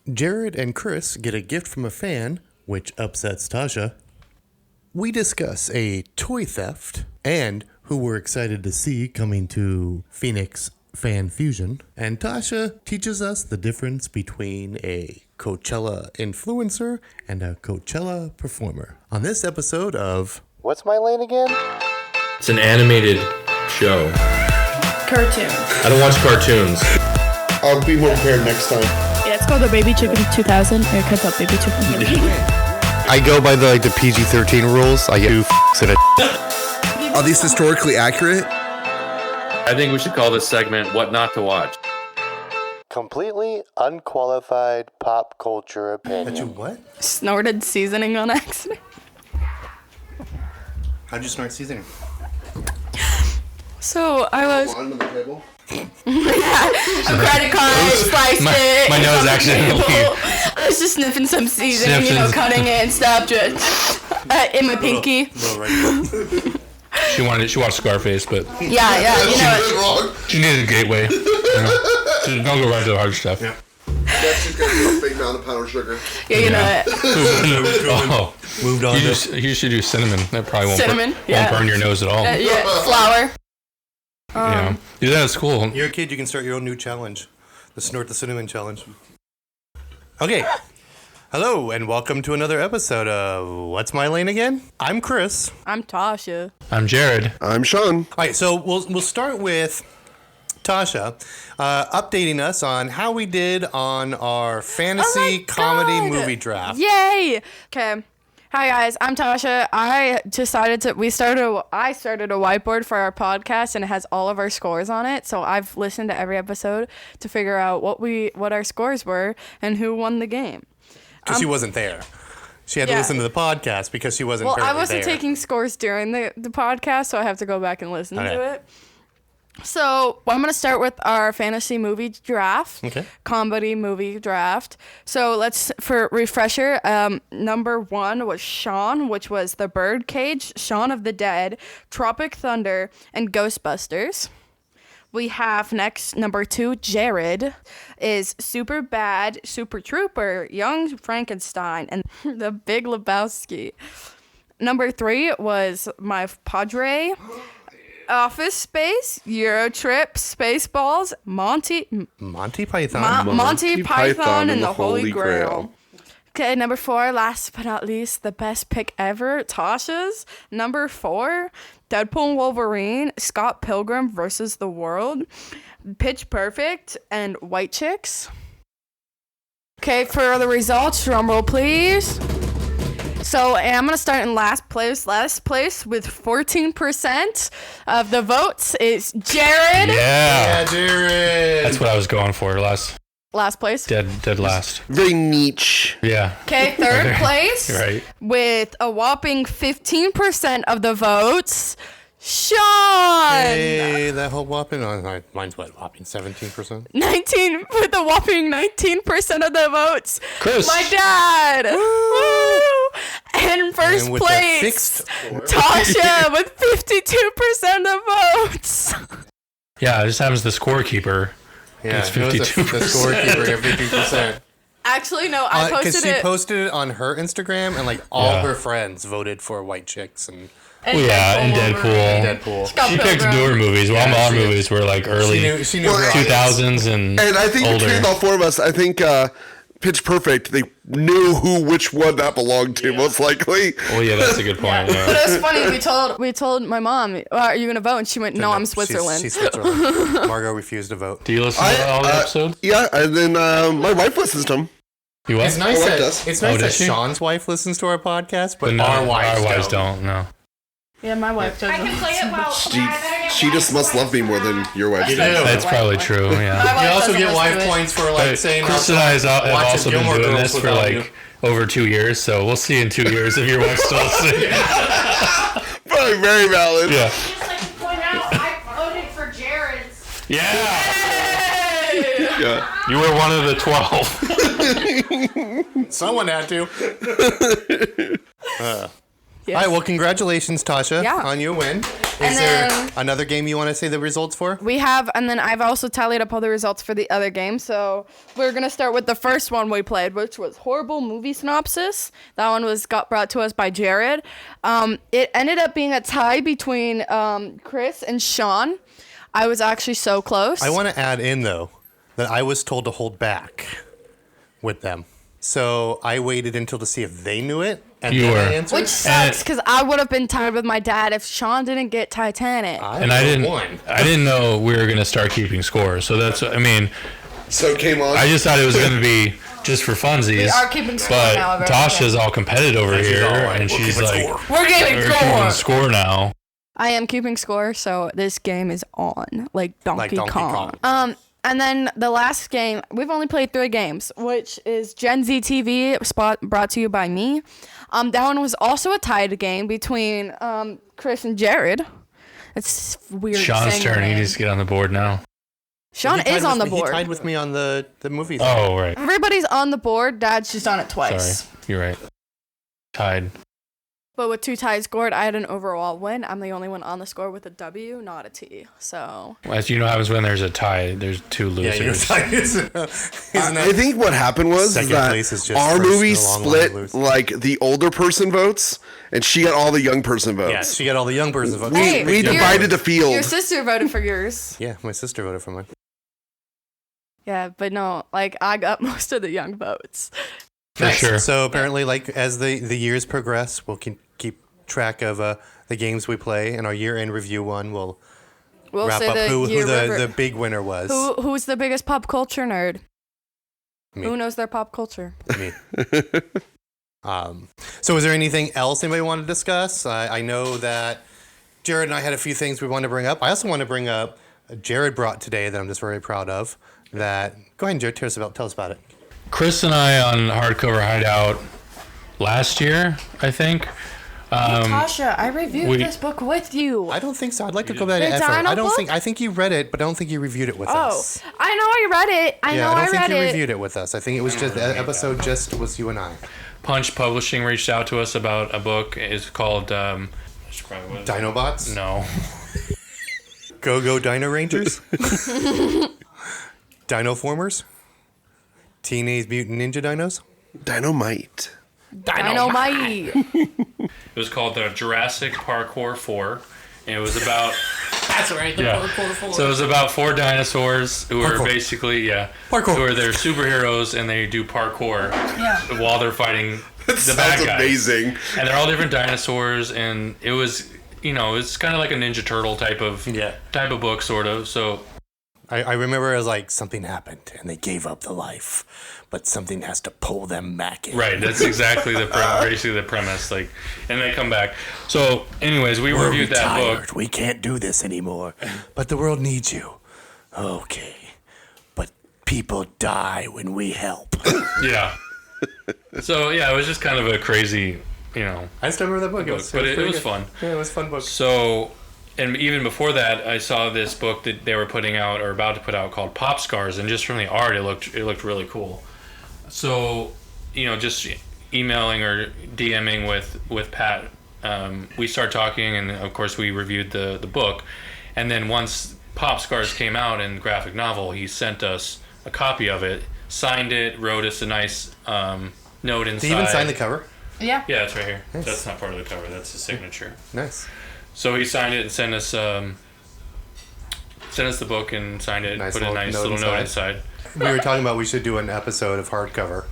Jerod and Chris get a gift from a fan, which upsets Tasha. We discuss a toy theft and who we're excited to see coming to Phoenix Fan Fusion. And Tasha teaches us the difference between a Coachella influencer and a Coachella performer. On this episode of What's My Lane Again? It's an animated show. Cartoon. I don't watch cartoons. I'll be more prepared next time. Yeah, it's called the Baby Chicken 2000. Or it comes up Baby Chicken. I go by the PG-13 rules. I get two f***s in it. Are these historically accurate? I think we should call this segment What Not to Watch. Completely unqualified pop culture opinion. That you what? Snorted seasoning on accident. How'd you snort seasoning? So I was. Under the table? A credit card, sliced it. My nose accidentally. I was just sniffing some seasoning, cutting it and stuff, just in my pinky. She watched Scarface, but Yeah, she needed a gateway. Don't go right to the hard stuff. Yeah, she's got a big pound of sugar. Yeah, you know it. Moved on. You should do cinnamon. That probably won't burn your nose at all. Flour. Yeah, do that at school. You're a kid, you can start your own new challenge. The Snort the Cinnamon Challenge. Okay. Hello, and welcome to another episode of What's My Lane Again? I'm Chris. I'm Tasha. I'm Jerod. I'm Sean. All right, so we'll start with Tasha updating us on how we did on our fantasy comedy movie draft. Yay! Okay. Hi guys, I'm Tasha. I started a whiteboard for our podcast and it has all of our scores on it. So I've listened to every episode to figure out what our scores were and who won the game. Because she wasn't there. She had to listen to the podcast because she wasn't I wasn't there. taking scores during the podcast, so I have to go back and listen to it. So I'm going to start with our fantasy movie draft, comedy movie draft. So for refresher, number 1 was Shaun, which was The Birdcage, Shaun of the Dead, Tropic Thunder, and Ghostbusters. We have next, number 2, Jerod, is Super Bad, Super Trooper, Young Frankenstein, and The Big Lebowski. Number 3 was my Padre, Office Space, Euro Trip, Spaceballs, Monty Python. Monty Python and the Holy Grail. Okay, number 4, last but not least, the best pick ever, Tasha's. Number 4, Deadpool and Wolverine, Scott Pilgrim versus the World, Pitch Perfect, and White Chicks. Okay, for the results, drumroll please. So I'm going to start in last place. Last place with 14% of the votes is Jerod. Yeah, Jerod. That's what I was going for. Last place. Dead last. Very niche. Yeah. Okay, third place. Right. With a whopping 15% of the votes, Sean. Hey, that whole whopping. Mine's whopping 17%. 19 with a whopping 19% of the votes. Chris. My dad. Woo! And first with place, Tasha with 52% of the votes. Yeah, it just happens the scorekeeper. Yeah, it's 52%. The scorekeeper at 50%. Actually, no, I posted it. Because she posted it on her Instagram, and all her friends voted for White Chicks and Deadpool. She picked newer movies. Well, all movies were early she knew 2000s and I think older. between all 4 of us, I think Pitch Perfect, they knew which one that belonged to, most likely. Oh yeah, that's a good point. Yeah. But it was funny. We told my mom, "Are you gonna vote?" And she went, "No, I'm Switzerland." She's Switzerland. Margot refused to vote. Do you listen to all the episodes? Yeah, and then my wife listens to them. You what? It's nice that Sean's wife listens to our podcast, but our wives don't. No. Yeah, my wife doesn't. I can play it while She just must love me more than your wife does. That's probably true, yeah. You also get wife points for saying Chris and I have also been doing this for over 2 years, so we'll see in 2 years if your wife's still listening. Probably very valid. Yeah. just like to point out, I voted for Jared's. Yeah. You were one of the 12. Someone had to. Yes. All right, well, congratulations, Tasha, on your win. Is there another game you want to say the results for? We have, and then I've also tallied up all the results for the other game. So we're going to start with the first one we played, which was Horrible Movie Synopsis. That one got brought to us by Jerod. It ended up being a tie between Chris and Sean. I was actually so close. I want to add in, though, that I was told to hold back with them. So I waited until to see if they knew it. And then I answered. Which sucks, because I would have been tied with my dad if Sean didn't get Titanic. I didn't know we were going to start keeping score. So that's, I mean. So it came on. I just thought it was going to be just for funsies. We are keeping score now. But Tasha's all competitive over here. And she's like, we're keeping score now. I am keeping score, so this game is on. Like Donkey Kong. And then the last game, we've only played 3 games, which is Gen Z TV, brought to you by me. That one was also a tied game between Chris and Jerod. It's weird. Sean's turn. He needs to get on the board now. Sean is on the board. He tied with me on the movie. Oh, right. Everybody's on the board. Dad's just on it twice. Sorry. You're right. Tied. But with 2 ties scored, I had an overall win. I'm the only one on the score with a W, not a T. So, as you know, happens when there's a tie. There's 2 losers. I think what happened was that our movie split like the older person votes, and she got all the young person votes. Yes, she got all the young person votes. We divided the field. Your sister voted for yours. Yeah, my sister voted for mine. Yeah, but no, like I got most of the young votes. For sure. So apparently, like as the years progress, we'll keep track of the games we play, and our year-end review one will wrap up who the big winner was. Who's the biggest pop culture nerd? Me. Who knows their pop culture? Me. So is there anything else anybody want to discuss? I know that Jerod and I had a few things we wanted to bring up. I also want to bring up Jerod brought today that I'm just very proud of. Go ahead, Jerod, tell us about it. Chris and I on Hardcover Hideout last year, I think. Tasha, I reviewed this book with you. I don't think so. I'd like to go back to effort. I think you read it, but I don't think you reviewed it with us. Oh, I know I read it. I don't think you reviewed it with us. I think it was just the episode was you and I. Punch Publishing reached out to us about a book. It's called Dinobots? No. Go Dino Rangers? Dinoformers? Teenage Mutant Ninja Dinos? Dynamite. It was called the Jurassic Parkour 4, and it was about. That's right, Parkour 4. So it was about 4 dinosaurs who are basically parkour. Who are they're superheroes and they do parkour while they're fighting the bad guys. Amazing. And they're all different dinosaurs, and it was it's kind of like a Ninja Turtle type of book, sort of. So. I remember it was like something happened and they gave up the life, but something has to pull them back in. Right, that's exactly basically the premise. Like, and they come back. So, anyways, we reviewed that book. We can't do this anymore, but the world needs you. Okay, but people die when we help. Yeah. So it was just kind of a crazy, I still remember that book. It was fun. Yeah, it was a fun book. So. And even before that, I saw this book that they were putting out or about to put out called Pop Scars, and just from the art, it looked really cool. So, just emailing or DMing with Pat, we start talking, and of course we reviewed the book, and then once Pop Scars came out in graphic novel, he sent us a copy of it, signed it, wrote us a nice note inside. Did he even sign the cover? Yeah. Yeah, it's right here. Nice. That's not part of the cover. That's his signature. Nice. So he signed it and sent us the book and signed it. Put a nice little note inside. We were talking about we should do an episode of Hardcover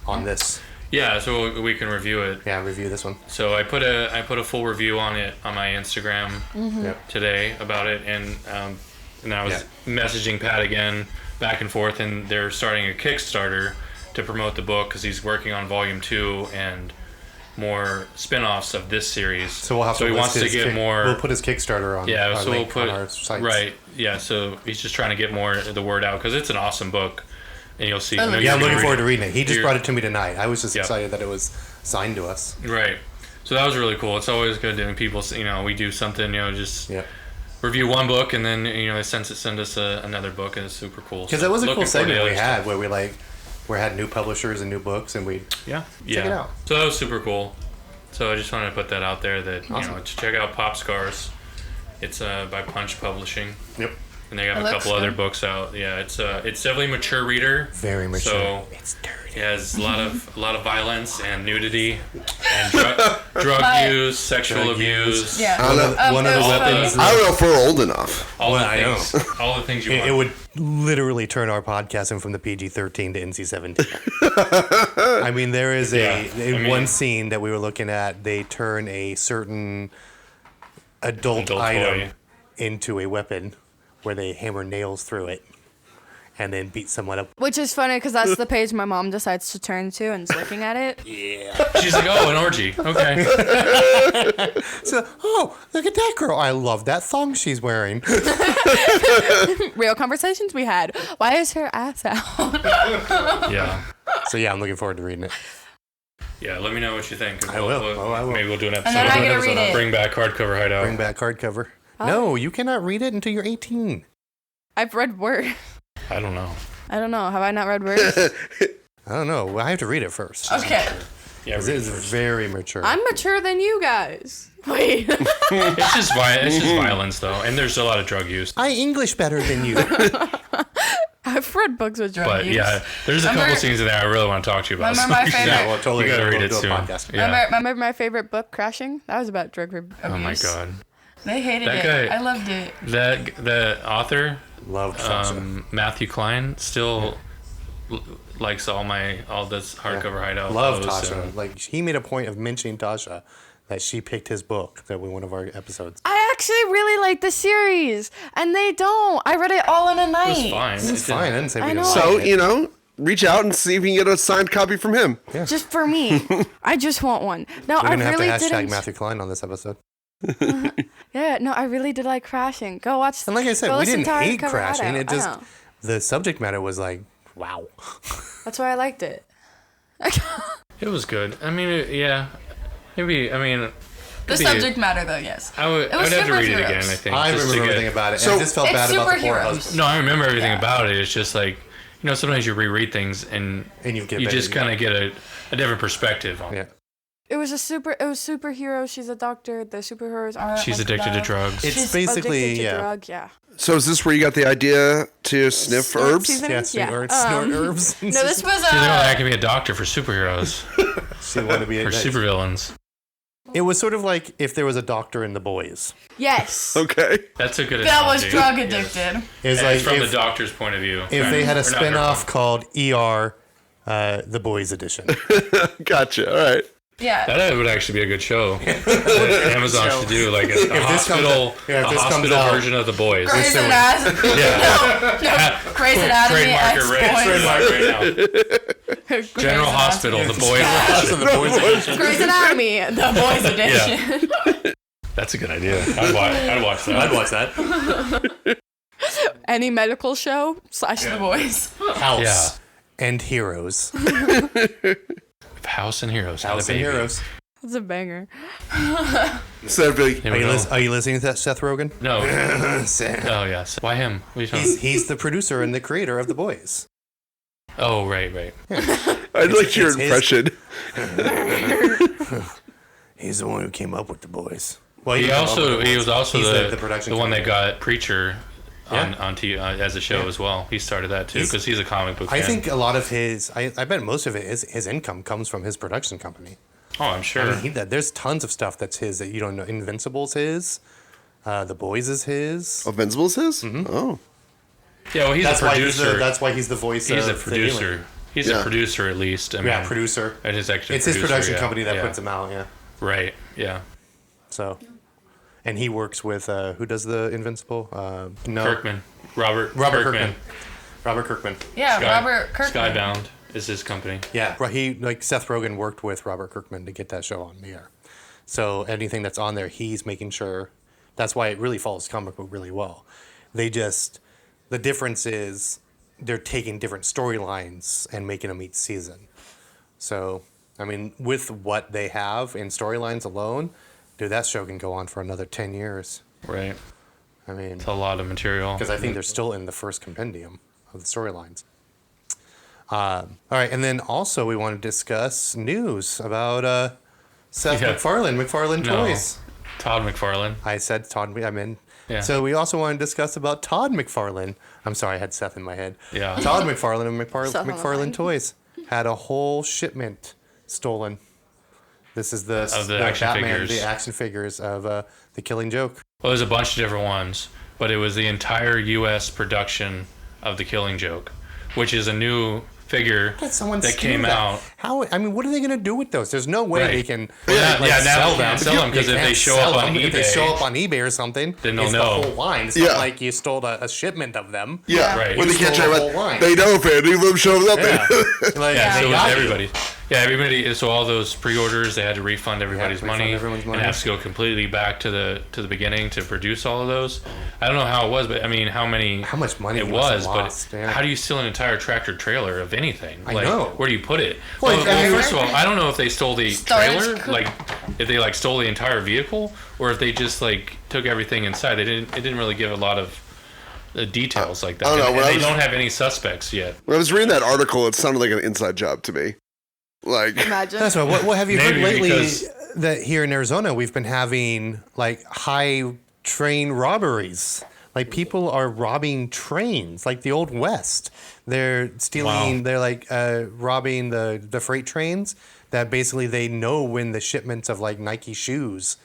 on this. Yeah, so we can review it. Yeah, review this one. So I put a full review on it on my Instagram today about it, and I was messaging Pat again back and forth, and they're starting a Kickstarter to promote the book because he's working on Volume 2 and more spin-offs of this series. So we'll have he wants to get more. We'll put his Kickstarter on. Yeah, so we'll put on our sites. Right. Yeah, so he's just trying to get more the word out because it's an awesome book, and you'll see. I'm looking forward to reading it. He just brought it to me tonight. I was just excited that it was signed to us. Right. So that was really cool. It's always good when people, we do something, just review one book and then they send us another book, and it's super cool. Because that was a cool segment we had where we had new publishers and new books, and we check it out. So that was super cool. So I just wanted to put that out there that, awesome. To check out Pop Scars. It's by Punch Publishing. Yep. And they have a couple other books out. Yeah, it's definitely a mature reader. Very mature. So it's dirty. It has a lot of violence and nudity and drug use, sexual abuse. Yeah. One of the weapons. I don't know if we're old enough. All the things you want. It would literally turn our podcasting from the PG-13 to NC-17. I mean, there is one scene that we were looking at. They turn a certain adult item toy into a weapon where they hammer nails through it and then beat someone up. Which is funny because that's the page my mom decides to turn to and is looking at it. Yeah. She's like, oh, an orgy. Okay. So, oh, look at that girl. I love that thong she's wearing. Real conversations we had. Why is her ass out? Yeah. So, yeah, I'm looking forward to reading it. Yeah, let me know what you think. I will. I will. Maybe we'll do an episode. And then I gotta read it. Bring back hardcover hideout. Bring back hardcover. Oh. No, you cannot read it until you're 18. I've read Word. I don't know. Have I not read Word? I don't know. Well, I have to read it first. Okay. Yeah, it is very mature. I'm mature than you guys. Wait. It's just violence, though, and there's a lot of drug use. I English better than you. I've read books with drug use. But yeah, there's a couple scenes in there I really want to talk to you about. Remember my favorite? Yeah, well, totally. You gotta read it soon. Yeah. Remember my favorite book, Crashing? That was about drug abuse. Oh my god. They hated that it. Guy, I loved it. The author, loved Matthew Klein, still likes all this hardcover hideout. Love Tasha. Like, he made a point of mentioning Tasha, that she picked his book that we one of our episodes. I actually really like the series, and they don't. I read it all in a night. It was fine. It's fine. I didn't say we didn't. So, reach out and see if you can get a signed copy from him. Yeah. Just for me. I just want one. No, We're gonna I really have to hashtag didn't. Matthew Klein on this episode. Yeah, no, I really did like Crashing. Go watch. And like I said, we didn't hate Crashing. Hideout. It just, the subject matter was like, wow. That's why I liked it. It was good. I mean, the subject matter, though, yes. I would have to read it again, I think. I remember everything about it. So, and I just felt bad about the poor husband. No, I remember everything about it. It's just like, sometimes you reread things and you just kind of get a different perspective on it. It was superheroes. She's a doctor. The superheroes aren't. She's addicted to drugs. It's basically, drug, yeah. So is this where you got the idea to sniff herbs? Snort herbs. No, this was She's I can be a doctor for superheroes. She wanted to be for supervillains. It was sort of like if there was a doctor in The Boys. Yes. Okay. That's a good That analogy. was drug addicted. It's from the doctor's point of view. If they had a spinoff called ER, The Boys Edition. Gotcha. All right. Yeah. That would actually be a good show. Amazon should do like a hospital version of The Boys. Grey's Anatomy. Yeah. Grey's Anatomy X Trademark right now. General Hospital, The Boys Edition. Grey's Anatomy, The Boys Edition. Yeah. That's a good idea. I'd watch that. I'd watch that. Any medical show / The Boys. House and Heroes. House and Heroes. House and Heroes. That's a banger. So are you listening to that, Seth Rogen? No. Oh, yes. Why him? He's the producer and the creator of The Boys. Oh, right. Yeah. I'd like your impression. He's the one who came up with The Boys. Well, he was also the one that got Preacher on TV as a show as well. He started that too because he's a comic book fan. I think a lot of his, I bet most of it, his income comes from his production company. Oh, I'm sure. I mean, there's tons of stuff that's his that you don't know. Invincible's his. The Boys is his. Invincible's his? Mm-hmm. Oh. Yeah, well, he's a producer. That's why he's the voice of He's a producer. He's a producer at least. I mean, producer. And his extra It's his production company that puts him out, Right, yeah. So, and he works with, who does the Invincible? Kirkman. Robert Kirkman. Robert Kirkman. Yeah, Robert Kirkman. Skybound is his company. Yeah, Seth Rogen worked with Robert Kirkman to get that show on the air. So anything that's on there, he's making sure. That's why it really follows comic book really well. The difference is they're taking different storylines and making them each season. So, I mean, with what they have in storylines alone, dude, that show can go on for another 10 years. Right. I mean, it's a lot of material. Because I think they're still in the first compendium of the storylines. All right, and then also we want to discuss news about Seth Yeah. MacFarlane No. Toys. Todd McFarlane. I said Todd. I'm in. Yeah. So we also want to discuss about Todd McFarlane. I'm sorry, I had Seth in my head. Yeah. Todd McFarlane of Seth on the McFarlane line. Toys had a whole shipment stolen. This is the action Batman, figures. the action figures of the Killing Joke. Well, there's a bunch of different ones, but it was the entire U.S. production of The Killing Joke, which is a new figure that came out. How? I mean, what are they going to do with those? There's no way they can Now they sell can't sell them because if can't they show sell up on them. eBay, If they show up on eBay or something, then they'll it's know. the whole line. It's Yeah. not like you stole a shipment of them. Yeah, Right. when they You can't stole try the whole line. they know if any of them shows up. Yeah. Like, Yeah, they so it was got you. everybody. Yeah, everybody. So all those pre-orders, they had to refund everybody's refund money, everyone's money. and have to go completely back to the beginning to produce all of those. I don't know how it was, but I mean, how much money it you must have was? lost, But yeah. how do you steal an entire tractor trailer of anything? I Like, know. Where do you put it? Well, Well, I mean, first of all, I don't know if they stole the Storage trailer, co- like if they like stole the entire vehicle, or if they just like took everything inside. It didn't really give a lot of details like that. I don't know, And when I they was- don't have any suspects yet. When I was reading that article, it sounded like an inside job to me. Like, Imagine. That's right. What have you heard Maybe lately? because- That here in Arizona, we've been having like high train robberies. Like people are robbing trains, like the old West. They're stealing. Wow. They're like robbing the freight trains. That basically they know when the shipments of like Nike shoes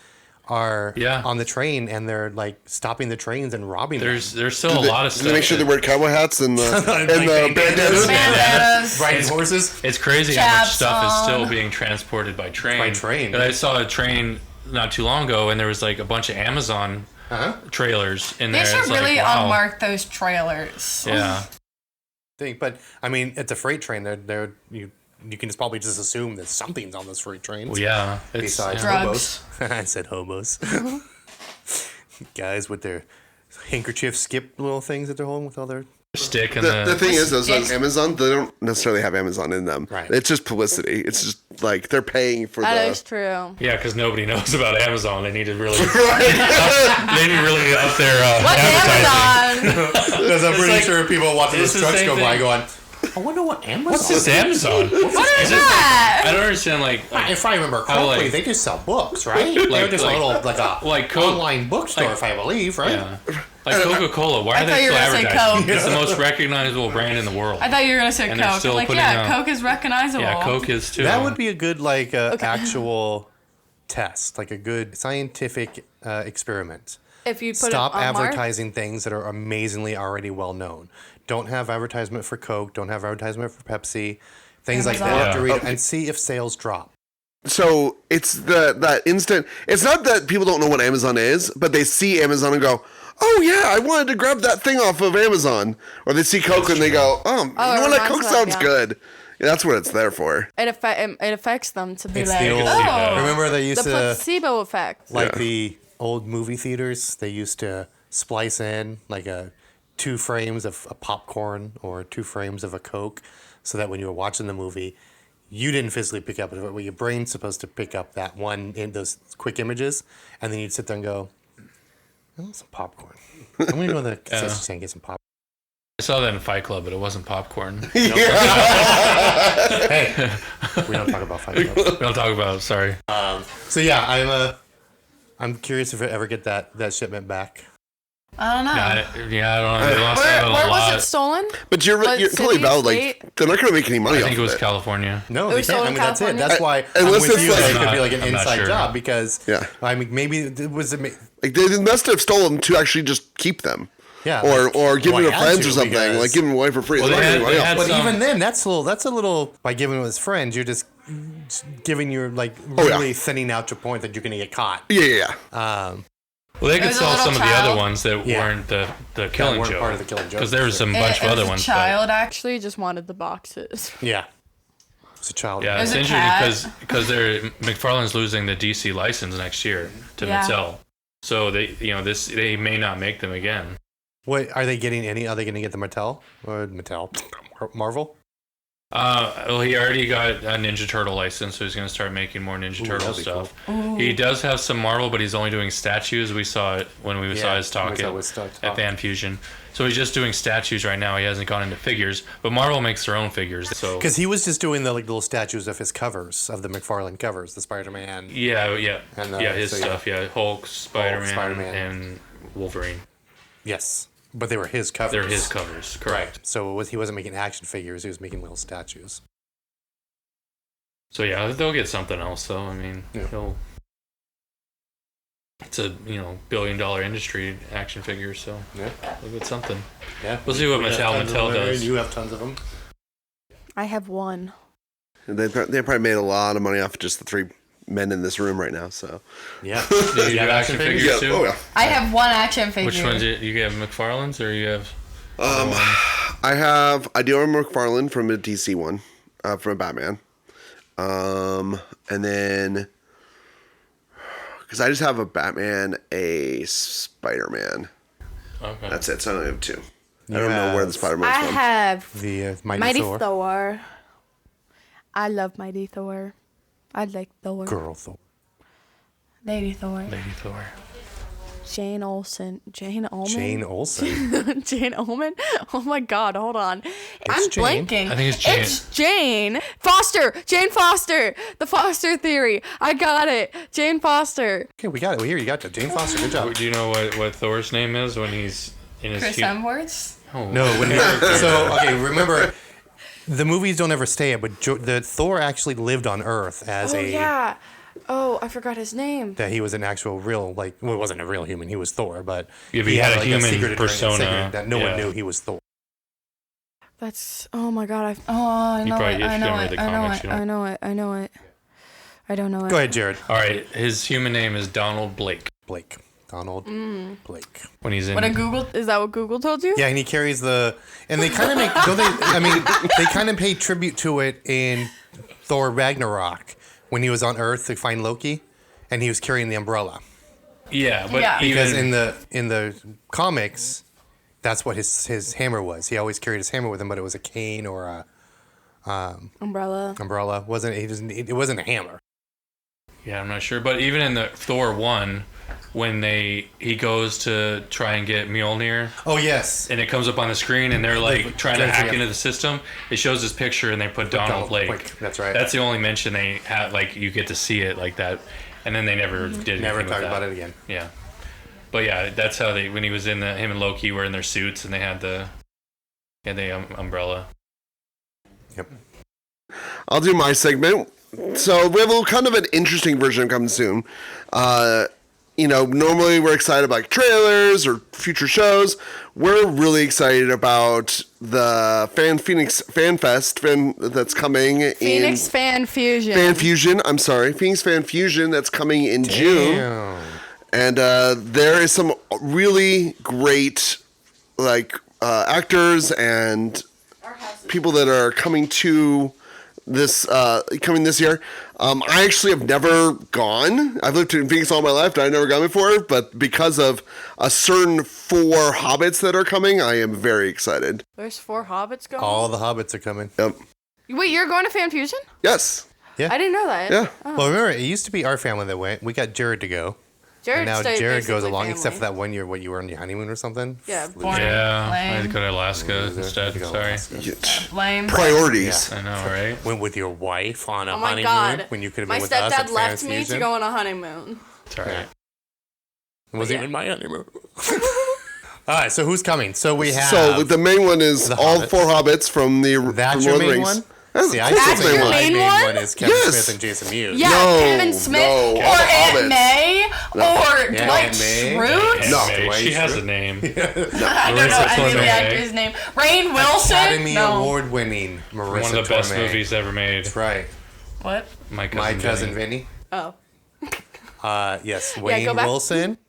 are Yeah. on the train, and they're like stopping the trains and robbing them. There's still a lot of do stuff. they make sure they wear cowboy hats and Like the bandanas? Bandanas. Riding horses. It's crazy how much Chaps stuff is still on. being transported by train. By train. And I saw a train not too long ago, and there was like a bunch of Amazon trailers in there. They should It's like, really wow. unmark those trailers. Yeah. Thing, but I mean, it's a freight train. You can just probably just assume that something's on those freight trains. Well, yeah. It's, Besides yeah. Drugs. hobos. I said hobos. Guys with their handkerchief skip little things that they're holding with all their. Stick and The thing is, those on Yes. Amazon, they don't necessarily have Amazon in them. Right. It's just publicity. It's just like they're paying for That the. is true. Yeah, because nobody knows about Amazon. They need to really, they need really up their What's advertising. Amazon? Because I'm pretty like- sure people watching it's those the trucks same go by thing. going, I wonder what Amazon. What's this Amazon? What is that? I don't understand. Like If I remember How, correctly, like- they just sell books, right? They're just a little like a like Coke- online bookstore, if I believe, right? yeah. Like Coca-Cola. Why I are thought they you still were gonna say advertising? Coke. It's the most recognizable brand in the world. I thought you were gonna say And they're Coke. still Like, putting yeah, out- Coke is recognizable. Yeah, Coke is too. That would be a good like actual test, like a good scientific experiment. If you put Stop it on Mark, advertising things that are amazingly already well known. Don't have advertisement for Coke. Don't have advertisement for Pepsi. Things like that. Amazon. Have to read Yeah. and see if sales drop. So it's that instant. It's not that people don't know what Amazon is, but they see Amazon and go, "Oh yeah, I wanted to grab that thing off of Amazon." Or they see Coke and they go, "Oh, you know it what? That reminds Coke me of- sounds yeah. good." Yeah, that's what it's there for. it affects them to be It's like, the old. Oh. Remember they the used to placebo effect. like Yeah. the old movie theaters. They used to splice in like 2 frames of a popcorn or 2 frames of a Coke, so that when you were watching the movie, you didn't physically pick up it, but your brain's supposed to pick up that one in those quick images, and then you'd sit there and go, "I want some popcorn. I'm gonna go to the concession stand and get some popcorn." I saw that in Fight Club, but it wasn't popcorn. Hey, we don't talk about Fight Club. We don't talk about it. Sorry. So yeah, I'm curious if I ever get that shipment back. I don't know. I don't know. They lost out on Where a was lot. it stolen? But you're What totally city, valid. state? Like they're not going to make any money I off think it was of it. California. No, It they was can't. sold I in mean, that's it. California? That's why I'm Unless with it's you. like- That it could be I'm like an not inside sure. job because Yeah. I mean, maybe it was. Like they must have stolen to actually just keep them. Yeah, Or give well, them I to had friends or something. because- Like give them away for free. Well, It's not they giving had- money they off. had But some- even then, that's a little by giving them as friends. You're just giving your like Oh, yeah. really thinning out to a point that you're gonna get caught. Yeah. Well, they could was a sell little some of the other child. ones that Yeah. weren't the killing weren't joke. part of the Killing Joke. Because there was some bunch It of other was a ones. child, Actually, just wanted the boxes. Yeah, it's a child. Yeah, There's it's a interesting cat. because they're McFarlane's losing the DC license next year to Yeah. Mattel, so they may not make them again. What are they getting? Are they going to get the Mattel or Marvel? Well, he already got a Ninja Turtle license, so he's going to start making more Ninja Turtle stuff. Cool. He does have some Marvel, but he's only doing statues. We saw it when we saw his talk at Fan Fusion. So he's just doing statues right now. He hasn't gone into figures, but Marvel makes their own figures. So because he was just doing the little statues of his covers, of the McFarlane covers, the Spider-Man. Yeah, his stuff. Yeah, Hulk, Spider-Man, and Wolverine. Yes. But they were his covers. They're his covers, correct. Right. So he wasn't making action figures, he was making little statues. So yeah, they'll get something else though. I mean, it's a billion-dollar industry, action figures, so they'll get something. Yeah. We'll see what Mattel does. You have tons of them. I have one. They probably made a lot of money off of just the 3 men in this room right now, so yeah. Do you have action figures too? Oh yeah. I have one action figure. Which ones you have? McFarlane's or you have? I do have a McFarlane from a DC one, from a Batman, and then because I just have a Batman, a Spider-Man. Okay. That's it. So I only have 2. I don't know where the Spider-Man's from. I have the Mighty Thor. I love Mighty Thor. I like Thor. Girl Thor. Lady Thor. Jane Olsen. Jane Olsen? Jane Ullman? Oh my god, hold on. I'm Jane. blanking. I think it's Jane. It's Jane Foster. Jane Foster. The Foster theory. I got it. Jane Foster. Okay, we got it. Here, you got it. Jane Foster. Good job. Do you know what Thor's name is when he's in his Chris Hemsworth? Oh. No, remember, the movies don't ever stay it, but the Thor actually lived on Earth as yeah. Oh, I forgot his name. That he was an actual real, it wasn't a real human. He was Thor, but he had a human persona that no one knew he was Thor. That's, oh my god. I know it. I know it. I don't know it. Go ahead, Jerod. All right, his human name is Donald Blake. Donald Blake. When he's in. Is that what Google told you? Yeah, and he carries and they kind of make, they kind of pay tribute to it in Thor Ragnarok when he was on Earth to find Loki, and he was carrying the umbrella. Yeah, but because in the comics, that's what his hammer was. He always carried his hammer with him, but it was a cane or a umbrella. It wasn't a hammer. Yeah, I'm not sure, but even in the Thor 1, when he goes to try and get Mjolnir. Oh yes. And it comes up on the screen, and they're trying to hack into the system. It shows this picture, and they put Donald Blake. That's right. That's the only mention they have. You get to see it like that, and then they never did. Never talked about it again. Yeah, but yeah, that's how when he was in him and Loki were in their suits, and they had the umbrella. Yep. I'll do my segment. So we have a kind of an interesting version coming soon. Normally we're excited about trailers or future shows. We're really excited about the Phoenix Fan Fest that's coming Phoenix Fan Fusion. Phoenix Fan Fusion that's coming in June. And there is some really great actors and people that are coming to this year. I actually have never gone. I've lived in Phoenix all my life, and I've never gone before, but because of a certain 4 hobbits that are coming, I am very excited. There's 4 hobbits going? All the hobbits are coming. Yep. Wait, you're going to Fan Fusion? Yes. Yeah. I didn't know that. Yeah. Oh. Well, remember, it used to be our family that went. We got Jerod to go. Jared goes along, family. Except for that one year when you were on your honeymoon or something. Yeah. I had to go to Alaska instead. Sorry. Lame. Priorities. Yeah. I know, right? Went with your wife on a honeymoon God. when you could have been My with us. stepdad at left Fan me Fusion. to go on a honeymoon. It's all right. It wasn't even my honeymoon. All right, so who's coming? So we have. So the main one is all 4 hobbits from the That's from your Lord of the main Rings. one? See, I That's think your my main main one? one is Kevin Yes. Smith and Jason Mewes. Yeah, No, Kevin Smith no, or Hobbits. Aunt May or Yeah, Dwight Aunt May. Schrute. No. Hey, she has a name. I don't know any of the actor's name. Rainn Wilson? Academy No. Award-winning Marissa One of the best Tomei. movies ever made. That's right. What? My Cousin Vinny. Oh. Yes, Wayne go back. Wilson.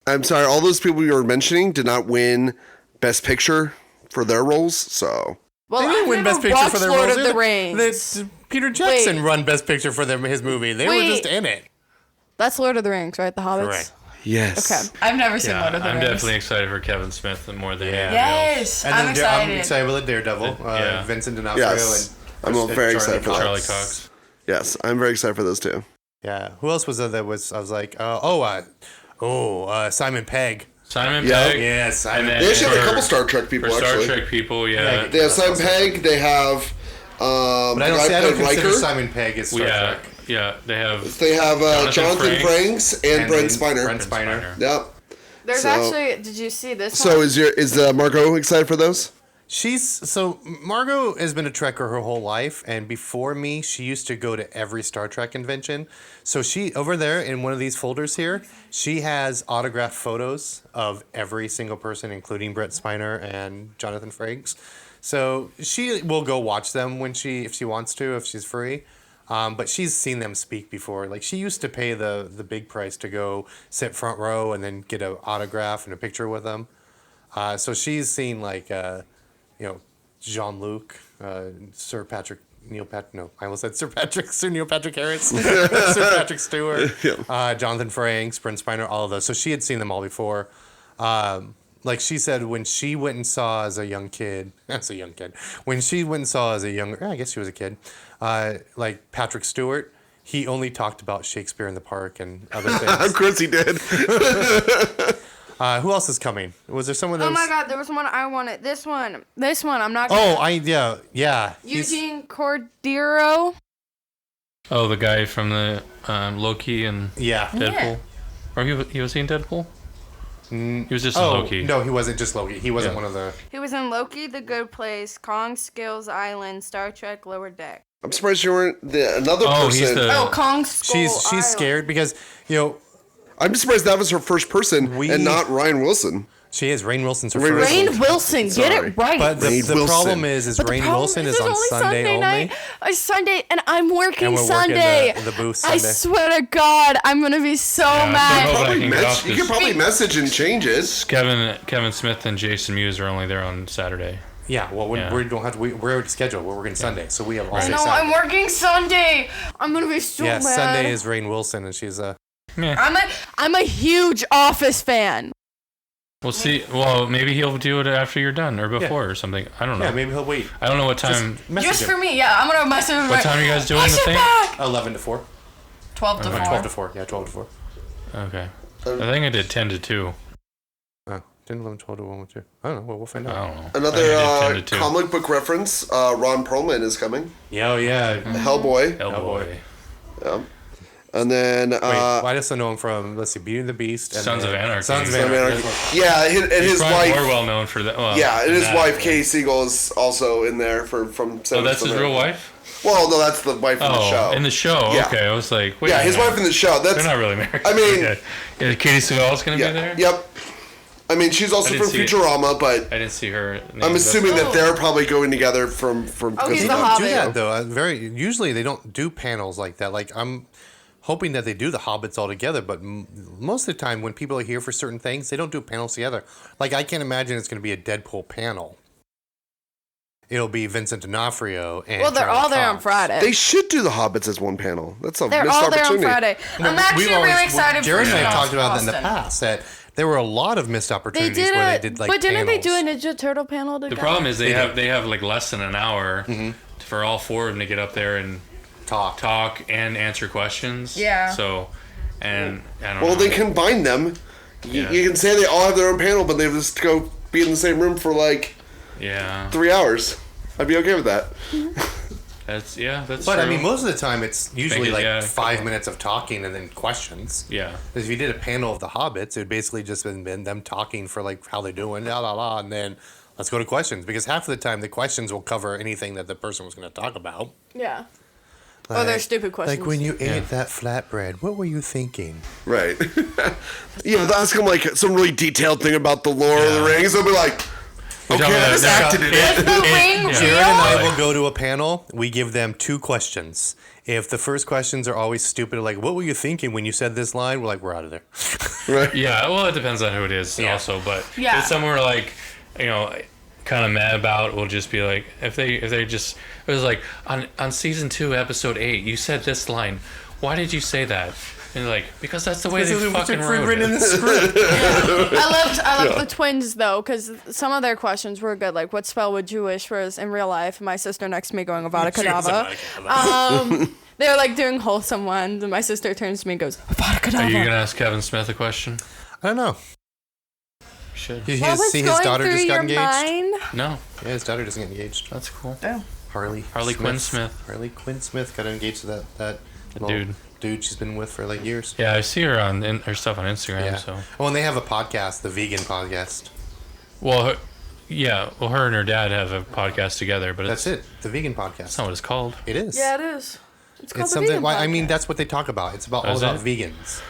I'm sorry, all those people you were mentioning did not win Best Picture for their roles, so... Well, They didn't I've win never Best Picture watched for their Lord roles of the either. Rings. Peter Jackson Wait. won Best Picture for his movie. They were Wait. just in it. That's Lord of the Rings, right? The Hobbits? Correct. Yes. Okay. I've never seen Lord of the I'm Rings. definitely excited for Kevin Smith more than anything Yes, And I'm then excited. I'm excited with Daredevil. Yeah. Vincent D'Onofrio Yes. and I'm very excited for else. that. Charlie Cox. Yes, I'm very excited for those two. Yeah. Who else was there that was? I was like, Simon Pegg. Simon Yeah. Pegg. Yeah, Simon. And They then actually have a for- couple Star Trek people, For Star actually. Trek people, Yeah, yeah. They have Simon Pegg. They have But I the don't, guy I don't who played consider Riker. Simon Pegg as Star Trek. Yeah, they have They have Jonathan Frakes. Frakes and Brent Spiner. Brent Spiner. Yep. There's So- actually. Did you see this So one? is Margot excited for those? Margot has been a Trekker her whole life, and before me, she used to go to every Star Trek convention. So she, over there in one of these folders here, she has autographed photos of every single person, including Brett Spiner and Jonathan Frakes. So she will go watch them if she wants to, if she's free. But she's seen them speak before. Like, she used to pay the big price to go sit front row and then get an autograph and a picture with them. So she's seen Jean-Luc, Sir Neil Patrick Harris, Sir Patrick Stewart, Jonathan Frakes, Brent Spiner, all of those. So she had seen them all before. Like she said, when she went and saw when she went and saw I guess she was a kid, like Patrick Stewart, he only talked about Shakespeare in the Park and other things. Of course he did. Who else is coming? Was there someone that Oh my God! There was one I wanted. This one. I'm not. Yeah. Eugene Cordero. Oh, the guy from the Loki and Deadpool. Yeah. Or he was he in Deadpool? He was just in Loki. No, he wasn't just Loki. He wasn't one of the... He was in Loki, The Good Place, Kong Skills Island, Star Trek Lower Deck. I'm surprised you weren't another person. He's the... Kong Skull She's Island. scared because, I'm just surprised that was her first person and not Ryan Wilson. she is. Rainn Wilson's her Rainn first. Rainn Wilson, get it right. But the Wilson. problem is But the Rainn problem Wilson is it's on only Sunday only. night. Sunday, and I'm working And we're Sunday. working the booth I Sunday. swear to God, I'm gonna be so mad. I can get off You this. can probably message and change it. Kevin Smith and Jason Mewes are only there on Saturday. Yeah, well, we don't have to. We're already scheduled. We're working Sunday, so we have all day No, Saturday. I'm working Sunday. I'm gonna be so Yeah, mad. Sunday is Rainn Wilson, and she's I'm a huge Office fan. We'll see. Well, maybe he'll do it after you're done or before or something. I don't know. Yeah, maybe he'll wait. I don't know what time. Just for me, yeah. I'm gonna message him. What time are you guys doing the thing? Back. 11 to 4. 12 to 4. 12 to 4. Yeah, 12 to 4. Okay. I think I did 10 to 2. Oh, 10, 11, 12 to 1 to 2. I don't know. Well, we'll find out. I don't know. Another I think I did 10 to 2. comic book reference. Ron Perlman is coming. Yeah, oh, yeah. Hellboy. Hellboy. Yeah. And then Wait, well, I just know him from, let's see, Beauty and the Beast. And Sons of Anarchy. Sons of Son of Anarchy. Anarchy. Yeah, and He's his probably wife. more well known for that. Well, Yeah, and his that. wife Katie Siegel is also in there from. Oh, that's his real wife. Well, no, that's the wife in the show. In the show. Yeah. Okay, I was like, wait. Yeah, a his minute. wife in the show. That's. They're not really married. I mean, Okay. Yeah, Katie Seagal's gonna be there. Yep. I mean, she's also didn't from see it. Futurama, but I didn't see her. I'm assuming that they're probably going together from. he's because the of that. Hobbit. Do that, though. Usually they don't do panels like that. Like, I'm hoping that they do the Hobbits all together, but most of the time when people are here for certain things, they don't do panels together. Like, I can't imagine it's going to be a Deadpool panel. It'll be Vincent D'Onofrio and Well, they're Charlie all there on Cox. Friday. They should do the Hobbits as one panel. That's a They're missed all there on opportunity. Friday. I'm actually really excited for Jared and I have Austin. talked about that in the past, that there were a lot of missed They opportunities did where it, they did, like, but didn't they do a panels. Ninja Turtle panel together? The problem is they have like less than an hour for all four of them to get up there and talk and answer questions. Yeah. So, and I don't know. Well, they combine them. Yeah. You can say they all have their own panel, but they just go be in the same room for like Yeah. 3 hours. I'd be okay with that. That's But true. I mean, most of the time it's usually Make it, like yeah, 5 minutes of talking and then questions. Yeah. Because if you did a panel of the Hobbits, it would basically just been them talking for like how they're doing, la la la, and then let's go to questions. Because half of the time the questions will cover anything that the person was going to talk about. Yeah. Oh, they're stupid questions. Like when you ate that flatbread, what were you thinking? Right. Yeah, but ask them like some really detailed thing about the Lord of the Rings. They'll be like, okay, I just acted in it. Is the ring Jared and I real? will go to a panel. We give them 2 questions. If the first questions are always stupid, like, what were you thinking when you said this line? We're like, we're out of there. Right. Yeah. Well, it depends on who it is also, but Yeah. if somewhere like, kind of mad about, we'll just be like, if they just, it was like on season 2 episode 8, you said this line. Why did you say that? And like, because that's the way they fucking wrote written in the it. script. I loved the twins though, because some of their questions were good. Like, what spell would you wish was in real life? My sister next to me going Avada Kedavra. They were like doing wholesome ones, and my sister turns to me and goes, Avada Kedavra. Are you gonna ask Kevin Smith a question? I don't know. Should. His daughter just got engaged. Mind? No. Yeah, his daughter doesn't get engaged. That's cool. Oh. Harley Quinn Smith. Harley Quinn Smith got engaged to that dude she's been with for like years. Yeah, I see her on her stuff on Instagram. Yeah. So. Oh, and they have a podcast, the vegan podcast. Well, her and her dad have a podcast together, but that's it. The vegan podcast. That's not what it's called. It is. Yeah, it is. It's called the something. Vegan Podcast. I mean, that's what they talk about. It's all about vegans.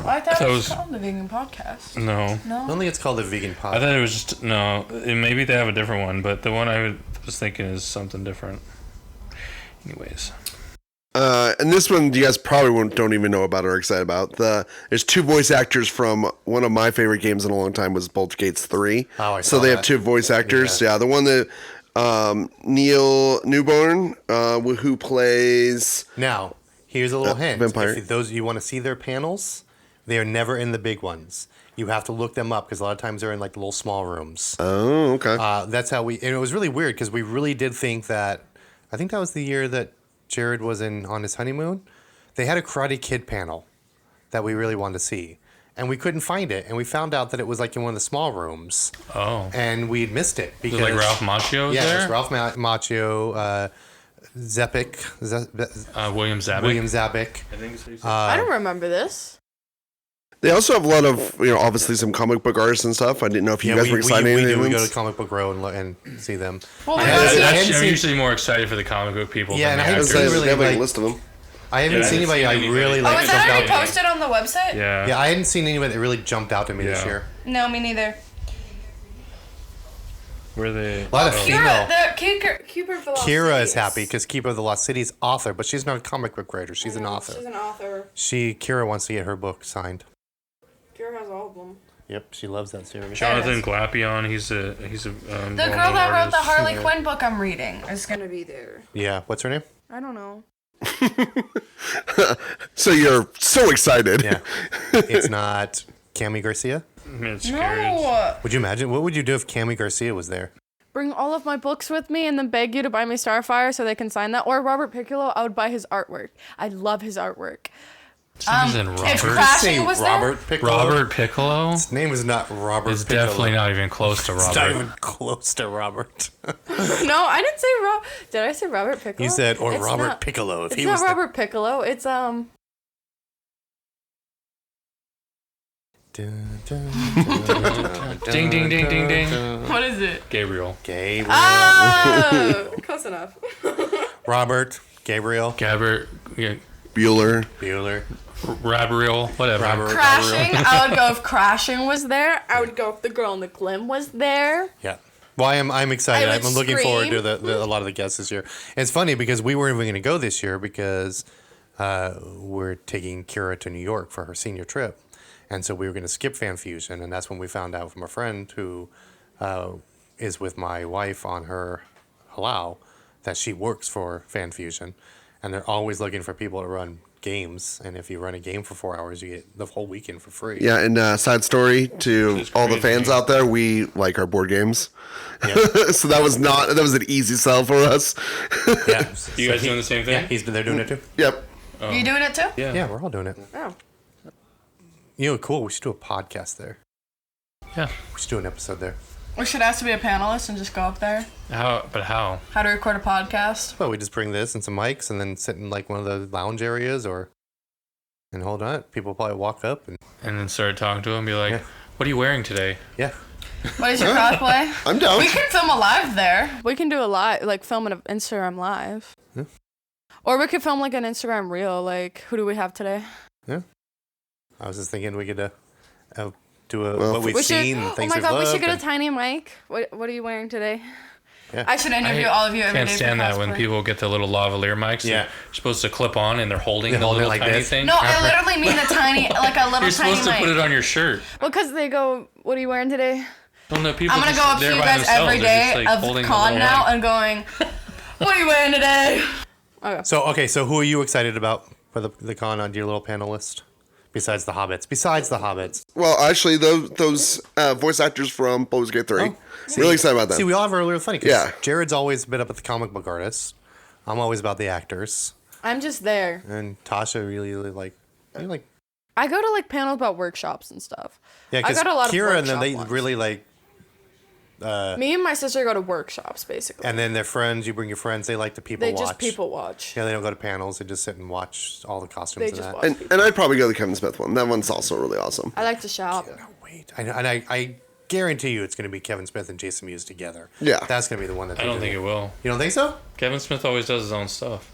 I thought it was called the Vegan Podcast. No. I don't think it's called the vegan podcast. I thought it was just maybe they have a different one, but the one I was thinking is something different. Anyways. And this one you guys probably don't even know about or are excited about. There's 2 voice actors from one of my favorite games in a long time was Baldur's Gate 3. Oh, I so saw they that. have 2 voice actors. Yeah, the one that Neil Newborn, who plays. Now, here's a little hint. Vampire. If those you want to see their panels, they are never in the big ones. You have to look them up because a lot of times they're in like little small rooms. Oh, okay. That's how and it was really weird because we really did think that. I think that was the year that Jerod was on his honeymoon. They had a Karate Kid panel that we really wanted to see, and we couldn't find it. And we found out that it was like in one of the small rooms. Oh. And we'd missed it because Was it like Ralph Macchio was yeah, there? it was Ralph Macchio, William Zabek. William Zabek. I think so. I don't remember this. They also have a lot of, obviously some comic book artists and stuff. I didn't know if you guys were excited. We go to Comic Book Row and see them. Well, I'm usually more excited for the comic book people. Yeah, than and the I actors. haven't really they have like like- a list of them. I haven't seen anybody I really like. Oh, is jumped that already out. posted on the website? Yeah. Yeah, I hadn't seen anybody that really jumped out to me this Yeah. year. No, me neither. Were they? A lot of female. Keeper of the Lost Kira is Cities. happy because Keeper of the Lost Cities author, but she's not a comic book writer. She's an author. She's an author. Kira wants to get her book signed. Kira has all of them. Yep, she loves that series. Jonathan Glapion. He's a. The girl that wrote the Harley Quinn book I'm reading is gonna be there. Yeah, what's her name? I don't know. So you're so excited. Yeah, it's not Cami Garcia. It's scary. No. Would you imagine? What would you do if Cami Garcia was there? Bring all of my books with me and then beg you to buy me Starfire so they can sign that. Or Robert Piccolo, I would buy his artwork. I love his artwork. His name isn't Robert. If Crashing Say was Robert there? Piccolo. Robert Piccolo. His name is not Robert. It's Piccolo. definitely not even close to Robert. It's not even close to Robert. No, I didn't say Did I say Robert Piccolo? You said It's Robert not- Piccolo. If It's he not was Robert Piccolo. It's Dun, dun, dun, dun, Ding, ding, ding, ding, ding. What is it? Gabriel. Gabriel. Oh, close enough. Robert. Gabriel. Gabbert. Yeah, Bueller. Bueller. Rabriel. Whatever. Robert. Crashing. I would go if Crashing was there. I would go if the girl in the Glim was there. Yeah. Well, I'm excited. I I'm would looking forward to scream. a lot of the guests this year. And it's funny because we weren't even going to go this year because we're taking Kira to New York for her senior trip. And so we were going to skip Fan Fusion. And that's when we found out from a friend who is with my wife on her halal that she works for Fan Fusion. And they're always looking for people to run games. And if you run a game for 4 hours, you get the whole weekend for free. Yeah, and side story to It's all the crazy. fans out there, we like our board games. Yeah. So that was an easy sell for us. Yeah. You guys doing the same thing? Yeah, they're doing it too. Yep. You doing it too? Yeah. Yeah, we're all doing it. Oh. You know, cool. We should do a podcast there. Yeah. We should do an episode there. We should ask to be a panelist and just go up there. How? But how? How to record a podcast. Well, we just bring this and some mics and then sit in like one of the lounge areas and hold on. People will probably walk up and And then start talking to him and be like, Yeah. "What are you wearing today?" yeah. What is your cosplay? I'm down. We can film a live there. We can do a live, like film an Instagram live. Yeah. Or we could film like an Instagram reel. Like, who do we have today? I was just thinking we could do Well, what we've We should. seen and Oh things my we've god, we should loved get a and- tiny mic. What are you wearing today? Yeah. I should interview all of you every Can't day. stand for that when cosplay. people get the little lavalier mics. Yeah. They're supposed to clip on and they're holding They the hold it little like tiny this. thing. No, I literally mean the tiny, like a little You're tiny supposed to put mic. it on your shirt. Well, because they go, "What are you wearing today?" Well, no, people I'm gonna just go up to there you by guys themselves. every They're just, day like, of holding the con little now mic. and going, "What are you wearing today?" So, okay, so who are you excited about for the con on your little panel list? Besides the Hobbits. Well, actually, those voice actors from Baldur's Gate 3. Oh, really excited about that. See, we all have a really funny. Yeah. Jared's always been up at the comic book artists. I'm always about the actors. I'm just there. And Tasha really I go to like panels about workshops and stuff. Yeah, I got a lot Kira of and then they ones. really like. Me and my sister go to workshops basically. And then their friends, you bring your friends. They like to people They watch. just people watch. Yeah, they don't go to panels. They just sit and watch all the costumes They and just that. watch. And I'd probably go to the Kevin Smith one. That one's also really awesome. I like to shop. Oh, wait, I guarantee you it's going to be Kevin Smith and Jason Mewes together. Yeah. That's going to be the one that. I don't think it will. You don't think so? Kevin Smith always does his own stuff.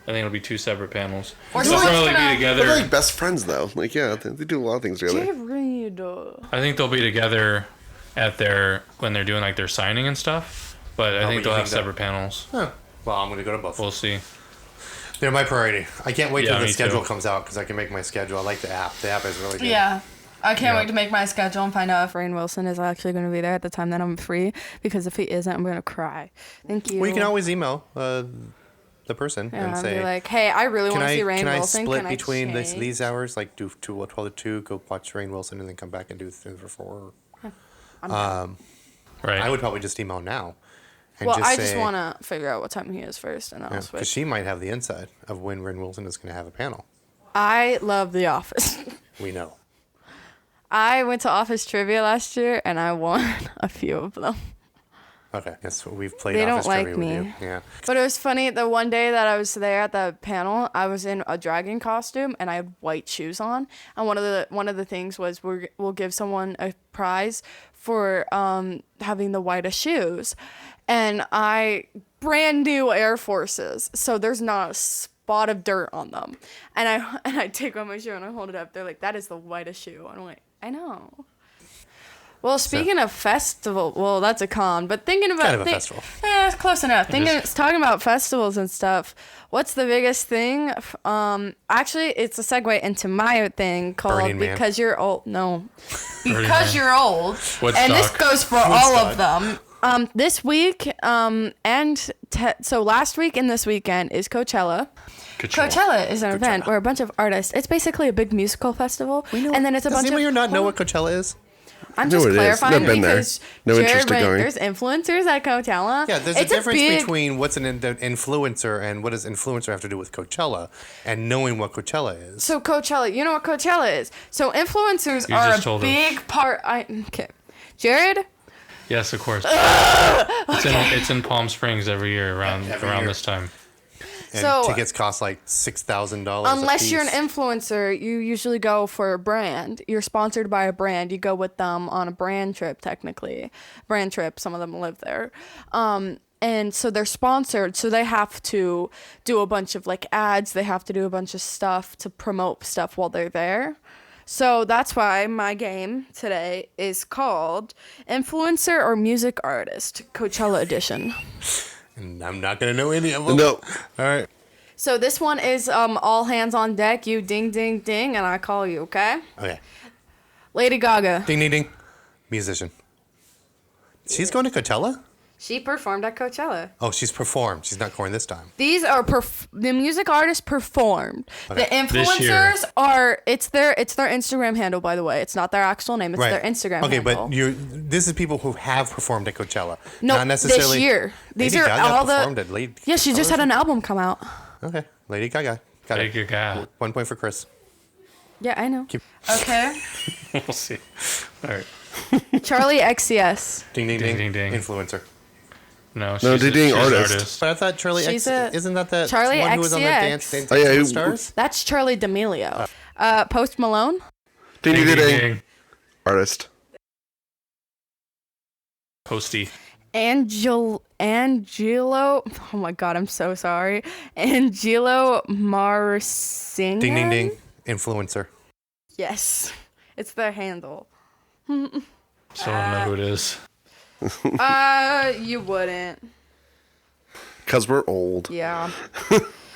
I think it'll be 2 separate panels. Or They'll someone's probably gonna- be together. They're like best friends, though. Like, yeah, they do a lot of things together. Jared. I think they'll be together at when they're doing like their signing and stuff. But I think but they'll you have think that- separate panels. Huh. Well, I'm going to go to both. We'll see. They're my priority. I can't wait Yeah, till the me schedule too. comes out because I can make my schedule. I like the app. The app is really good. Yeah. I can't Yeah. wait to make my schedule and find out if Rainn Wilson is actually going to be there at the time that I'm free. Because if he isn't, I'm going to cry. Thank you. Well, you can always email the person Yeah, and I'll say, be like, hey, I really want to see Rainn can I Wilson. split Can between I change? these hours? Like do 12 to 2, go watch Rainn Wilson and then come back and do 3 for 4. Right. I would probably just email now. And Well, I say, just want to figure out what time he is first, and then I'll because switch. she might have the inside of when Rainn Wilson is going to have a panel. I love The Office. We know. I went to Office Trivia last year, and I won a few of them. Okay, yes, we've played They don't Office like Trivia with me. you. Yeah. But it was funny, the one day that I was there at the panel, I was in a dragon costume, and I had white shoes on. And one of the things was we'll give someone a prize for having the whitest shoes. And brand new Air Forces, so there's not a spot of dirt on them. And I take off my shoe and I hold it up. They're like, that is the whitest shoe. And I'm like, I know. Well, speaking of festival, well, that's a con, but thinking about Kind of a festival. Yeah, it's close enough. Talking about festivals and stuff. What's the biggest thing? Actually, it's a segue into my thing called Burning Man. Because You're Old. No, Burning Because Man. You're Old. Woodstock. And this goes for all of them. This week, so last week and this weekend is Coachella. Coachella is an event where a bunch of artists. It's basically a big musical festival, and then it's a Does bunch of. anyone here not know what Coachella is? I'm No, just it is. clarifying Never been there. because No Jared interest in went, going. there's influencers at Coachella. Yeah, there's It's a difference big- between what's an influencer and what does influencer have to do with Coachella and knowing what Coachella is. So Coachella, you know what Coachella is. So influencers You are just a told big part. Okay, Jared. Yes, of course. It's in Palm Springs every year around year. this time. And So- tickets cost like $6,000. Unless you're an apiece. influencer, you usually go for a brand. You're sponsored by a brand. You go with them on a brand trip, technically. Brand trip. Some of them live there. And so they're sponsored. So they have to do a bunch of like ads. They have to do a bunch of stuff to promote stuff while they're there. So that's why my game today is called Influencer or Music Artist, Coachella Edition. And I'm not going to know any of them. No. All right. So this one is all hands on deck. You ding, ding, ding, and I call you, okay? Okay. Lady Gaga. Ding, ding, ding. Musician. She's going to Coachella? She performed at Coachella. Oh, she's performed. She's not going this time. These are the music artists performed. Okay. The This year. influencers are it's their Instagram handle, by the way. It's not their actual name. It's Right. their Instagram okay, handle. but this is people who have performed at Coachella. No, not necessarily. this year. These Lady are Gaga all performed the. at Lady Yeah, she just had an album come out. Okay, Lady Gaga. Got Lady it. Gaga. 1 point for Chris. Yeah, I know. Keep- Okay. We'll see. All right. Charlie XCS. Ding, ding, Ding, ding, ding, ding. Influencer. No, No, she's ding, an artist. But I thought Charlie She's X. Isn't that Charlie one who was on the XCX. Dance Oh, yeah, with who- Stars? That's Charlie D'Amelio. Post Malone. Ding, ding, Ding, ding, ding, ding. ding. Artist. Posty. Angelo. Oh my God, I'm so sorry. Angelo Marsinger. Ding, ding, ding. Influencer. Yes, it's their handle. So I don't know who it is. You wouldn't. Because we're old. Yeah.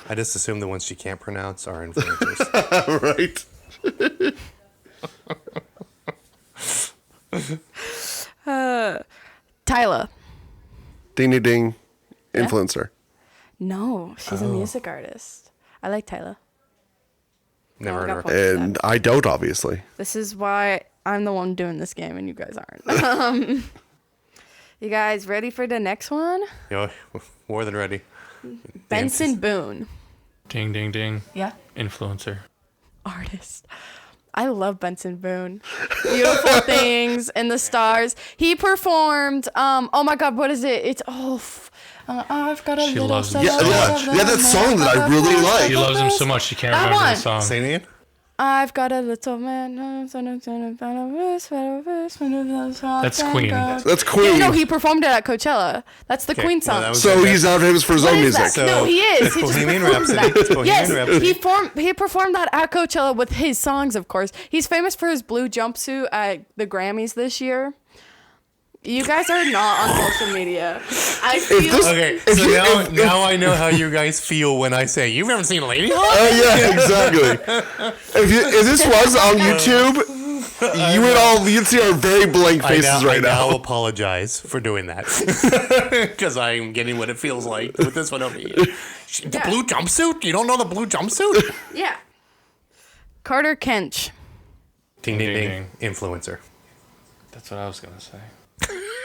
I just assume the ones she can't pronounce are influencers. Right. Tyla. Ding, ding, ding. Influencer. No, she's a music artist. I like Tyla. Never heard of her. And I don't, obviously. This is why I'm the one doing this game and you guys aren't. You guys ready for the next one? Yo, more than ready. Benson Boone. Ding, ding, ding. Yeah. Influencer. Artist. I love Benson Boone. Beautiful Things in the Stars. He performed. Oh my God, what is it? It's I've got a She little. loves him Yeah, that song that I really like. She loves him so much she can't That remember one. the song. Say it again. I've got a little man. That's Queen. That's Queen. No, he performed it at Coachella. That's the Queen well, song. that was- So he's not famous for his What own is music. that? No, he is. He just Bohemian performed Rhapsody. that. It's Bohemian Yes, Rhapsody. he performed that at Coachella with his songs, of course. He's famous for his blue jumpsuit at the Grammys this year. You guys are not on social media. I feel Okay, so now I know how you guys feel when I say, you've never seen Lady Hawk? Oh yeah, exactly. If this was on YouTube, you'd see our very blank faces right I now. now apologize for doing that. Because I'm getting what it feels like with this one over here. The blue jumpsuit? You don't know the blue jumpsuit? yeah. Carter Kench. Ding, ding, Ding, ding. Influencer. That's what I was gonna say.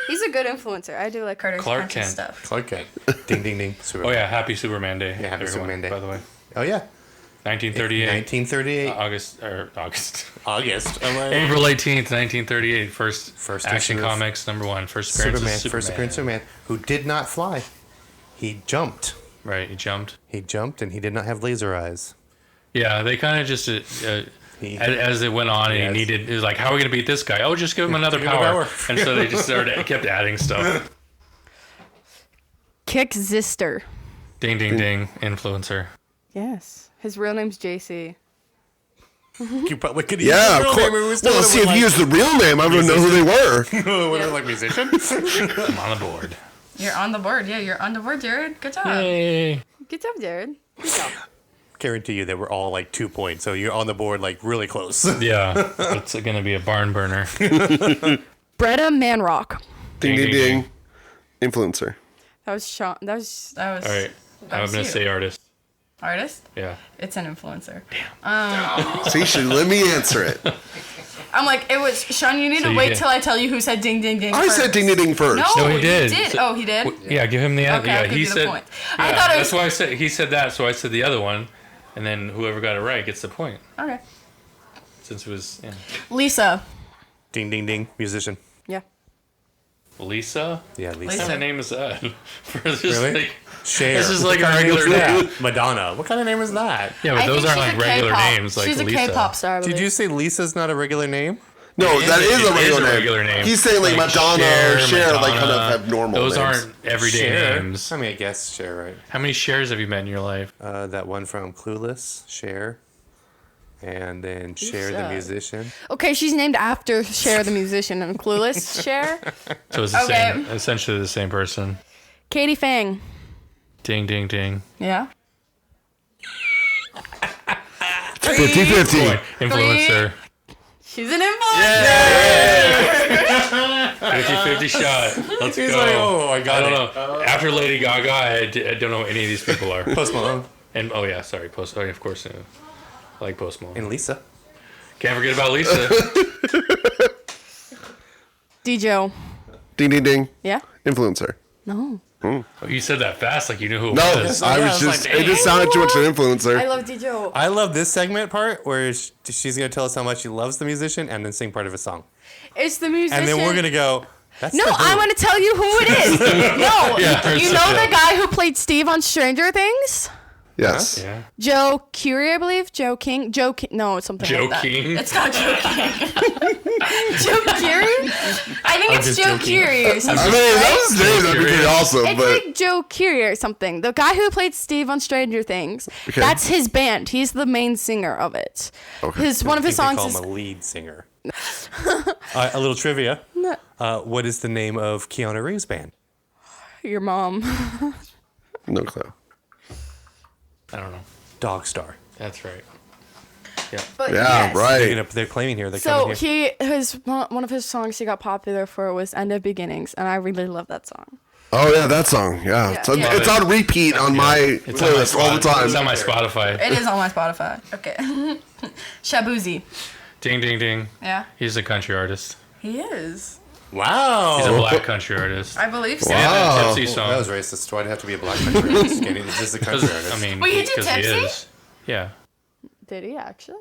He's a good influencer. I do like Carter Clark Kench's Kent. stuff. Clark Kent. Ding, ding, ding. Oh yeah, Happy Superman Day. Yeah, Happy everyone, Superman Day. By the way, Oh, yeah. 1938. 1938. August. August. I'm like, April 18th, 1938. First Action issue of Comics #1. First appearance Superman. of Superman. First appearance of Superman, who did not fly. He jumped. Right, he jumped. He jumped, and he did not have laser eyes. Yeah, they kind of just as it went on, and he was like, "How are we gonna beat this guy? Oh, just give him another Give him power." power. And so they just kept adding stuff. Kick Zister. Ding, ding, ding. Influencer. Yes. His real name's JC. You probably could Yeah, of course. Well, see, if you use the real name, I would know who they were. Were they like musician? I'm on the board. You're on the board. Yeah, you're on the board, Jerod. Good job. Hey. Good job, Jerod. Good job. Guarantee you they were all like 2 points, so you're on the board like really close. Yeah, it's gonna be a barn burner. Bretta Manrock. Ding, ding, Ding, ding, ding. Influencer. That was Sean. That was. All right, That I'm was gonna you. say artist. Artist. Yeah. It's an influencer. So you should let me answer it. I'm like, it was Sean. You need So to you wait get- till I tell you who said ding, ding, ding. I first. said ding, ding, ding first. No, No, he did. did. So- Oh, he did. Yeah, give him the answer. Okay, I'll Yeah, give he you the said. point. Yeah, I thought it was. that's why I said he said that, so I said the other one, and then whoever got it right gets the point. Okay. Since it was Lisa. Ding, ding, ding. Musician. Yeah. Lisa. Yeah, What Lisa. kind of name is that? For this, Really? like- Cher. This is like What a kind of regular name is name. that? Madonna. What kind of name is that? Yeah, but those aren't like regular names like She's a Lisa. K-pop star. I Did believe. you say Lisa's not a regular name? No, that It is is a regular, a regular name. He's saying like Madonna or Cher, like kind of have normal Those names. aren't everyday Cher. names. I mean, I guess Cher, right? How many shares have you met in your life? That one from Clueless, Cher. And then Cher the suck. musician. Okay, she's named after Cher the musician and Clueless Cher. So it's the Okay. same, essentially the same person. Katie Fang. Ding, ding, ding. Yeah. 50-50. Influencer. She's an influencer. 50-50 shot. Let's He's go. like, oh, I I got don't it. know. After Lady Gaga, I don't know who any of these people are. Post Malone. And oh yeah, sorry, Post. Oh, yeah, of course, I like Post Malone. And Lisa. Can't forget about Lisa. Dijo. Ding, ding, ding. Yeah. Influencer. No. Oh, you said that fast, like you knew who it No, was. I Yeah, was I was just, like, it just sounded too much an influencer. I love Dijo. I love this segment part where she's going to tell us how much she loves the musician and then sing part of a song. It's the musician. And then we're going to go, that's No, the who. I'm going to tell you who it is. No. Yeah, You know the guy who played Steve on Stranger Things? Yes. Yeah. Joe Curie, I believe. Joe King. No, it's something Joe like that. King? It's not Joe King. Joe Curie? I think it's just Joe joking. Curie or I something. mean, that was his name. That'd be pretty awesome. It's But like Joe Curie or something. The guy who played Steve on Stranger Things. Okay. That's his band. He's the main singer of it. Okay. One of I his think songs they is call him a lead singer. A little trivia. What is the name of Keanu Reeves' band? Your Mom. no clue. I don't know. Dog Star. That's right. But Yeah, yes. right. They're claiming here. They're So coming here. one of his songs he got popular for was "End of Beginnings," and I really love that song. Oh yeah, that song. Yeah, it's on repeat on my playlist all the time. It's on my Spotify. It is on my Spotify. Okay. Shabuzi. Ding, ding, ding. Yeah. He's a country artist. He is. Wow. He's a black country artist. I believe so. Yeah, Tipsy song. That was racist. Why'd it have to be a black country artist? It's just a country artist. I mean, Wait, he did because Tipsy? is. Yeah. Did he actually?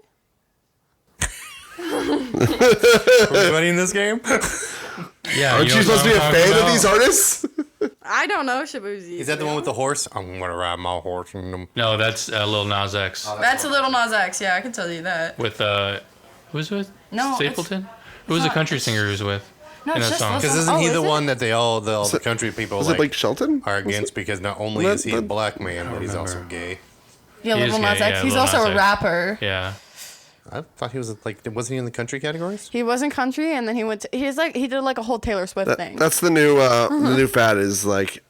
Everybody in this game? Yeah. Aren't you supposed to be a fan of these artists? I don't know Shabuzi. Is that the one with the horse? I'm gonna ride my horse in them. No, that's Lil Nas X. That's a Little Nas X. Yeah, I can tell you that. With who's with? No, Stapleton. Who was the country singer who's with? No, in it's that just song? Because isn't he the one that all the country people Was it Blake Shelton? are against because not only is he a black man, but he's also gay. Yeah, He is Little Nas gay, X. yeah, He's Lil also Nas a X. rapper. Yeah. I thought he was wasn't he in the country categories? He was in country, and then he went. He did like a whole Taylor Swift thing. That's the new fad is like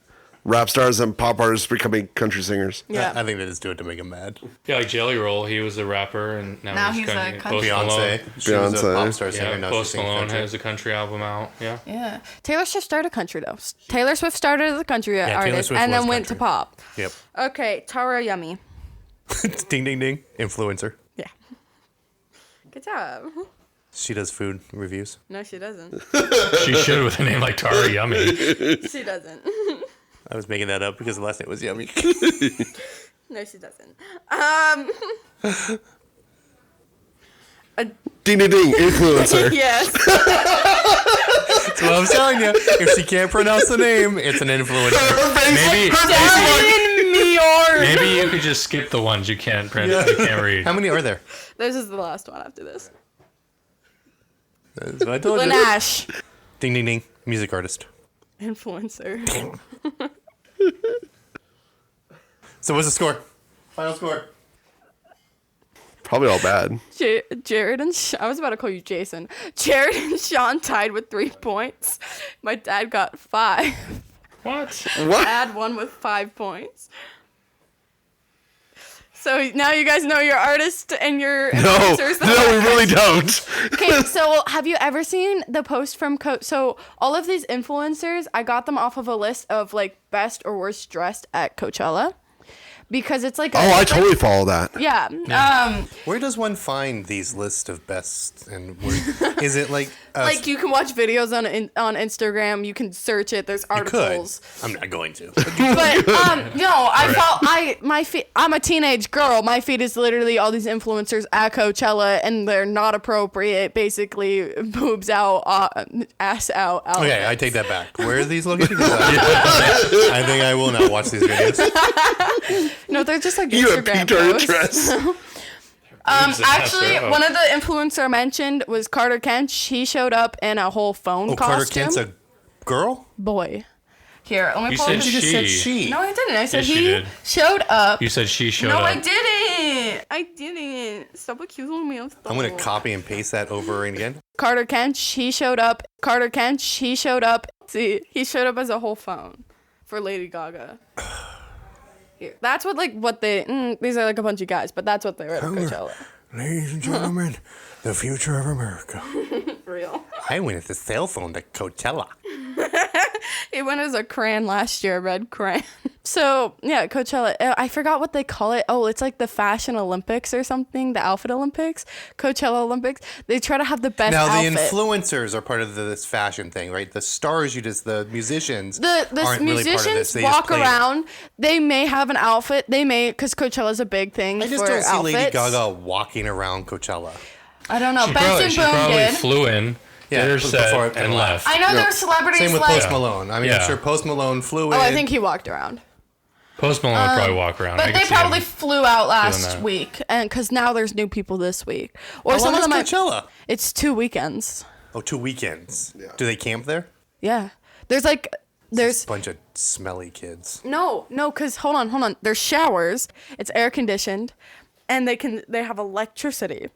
rap stars and pop artists becoming country singers. Yeah. I think they just do it to make him mad. Yeah, like Jelly Roll, he was a rapper, and now he's a country- Post Malone. Beyonce. She was a Beyonce. pop star singer. Yeah, Now she Post sings Malone country. has a country album out. Yeah. Yeah. Taylor Swift started country though. Taylor Swift started as a country Taylor artist Swift and was then went to country. pop. Yep. Okay, Tara Yummy. Ding ding ding. Influencer. Yeah. Good job. She does food reviews. No, she doesn't. She should with a name like Tara Yummy. She doesn't. I was making that up because the last name was Yummy. No, she doesn't. Ding ding ding, influencer. Yes. That's what I'm telling you. If she can't pronounce the name, it's an influencer. Maybe you could just skip the ones you can't print. You can't read. How many are there? This is the last one after this. That's what I told you. Lanash. Ding ding ding. Music artist. Influencer. So what's the score? Final score. Probably all bad. Jerod and I was about to call you Jason. Jerod and Sean tied with 3 points. My dad got 5. What? What? Dad won with 5 points. So now you guys know your artist and your No, influencers. we really don't. Okay, so have you ever seen the post from So all of these influencers, I got them off of a list of like best or worst dressed at Coachella. Because it's like I totally follow that. Yeah. Where does one find these lists of best and worst? Is it like Like you can watch videos on Instagram. You can search it. There's you could? articles. I'm not going to. But no, my feed. I'm a teenage girl. My feed is literally all these influencers at Coachella, and they're not appropriate. Basically, boobs out, ass out. Okay, I take that back. Where are these located? I think I will not watch these videos. No, they're just like You have Instagram peaked our posts. interest. Actually, one of the influencer I mentioned was Carter Kent. He showed up in a whole phone Oh, costume. Carter Kent's a girl? Boy. Here, let me You pull said up You his- just said She. she. No, I didn't. I said Yes, you he did. showed up. You said she showed No, up. I didn't. I didn't. Stop accusing me of stuff. I'm going to copy and paste that over again. Carter Kent, he showed up. Carter Kent, he showed up. See, he showed up as a whole phone for Lady Gaga. Here. That's what they. These are like a bunch of guys, but that's what they were at Coachella. Ladies and gentlemen, the future of America. For real. I went with the cell phone to Coachella. It went as a crayon last year, red crayon. So, yeah, Coachella. I forgot what they call it. Oh, it's like the Fashion Olympics or something, the Outfit Olympics, Coachella Olympics. They try to have the best Now, outfit. the influencers are part of this fashion thing, right? The stars, the musicians The aren't really part of this. musicians They just walk play it. around. They may have an outfit. They may, because Coachella's a big thing I just for don't see outfits. Lady Gaga walking around Coachella. I don't know. She Benson Boone probably did. flew in, Yeah, did her before set, it and left. I know there are celebrities Same with like. Post Malone. I mean, Yeah. I'm sure Post Malone flew in. Oh, I think he walked around. Post Malone would probably walk around. I But could they see probably him. flew out last that. week, and because now there's new people this week, or How some long of them. is Coachella? It's 2 weekends. Oh, 2 weekends. Do they camp there? Yeah, there's like there's A bunch of smelly kids. no, because hold on. There's showers. It's air conditioned, and they have electricity.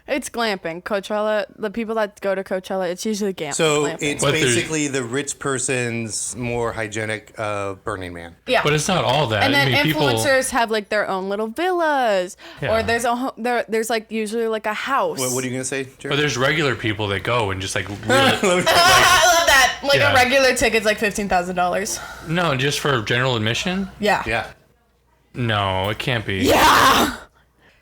It's glamping. Coachella, the people that go to Coachella, it's usually So glamping. it's But there's- basically the rich person's more hygienic Burning Man. Yeah. But it's not all that. And then I mean, people. influencers have like their own little villas, Yeah. or there's like usually like a house. What are you gonna say, But Jerry? there's regular people that go and just like really, I love that. like a regular ticket's like $15,000. No, just for general admission? Yeah. Yeah. No, it can't be. Yeah.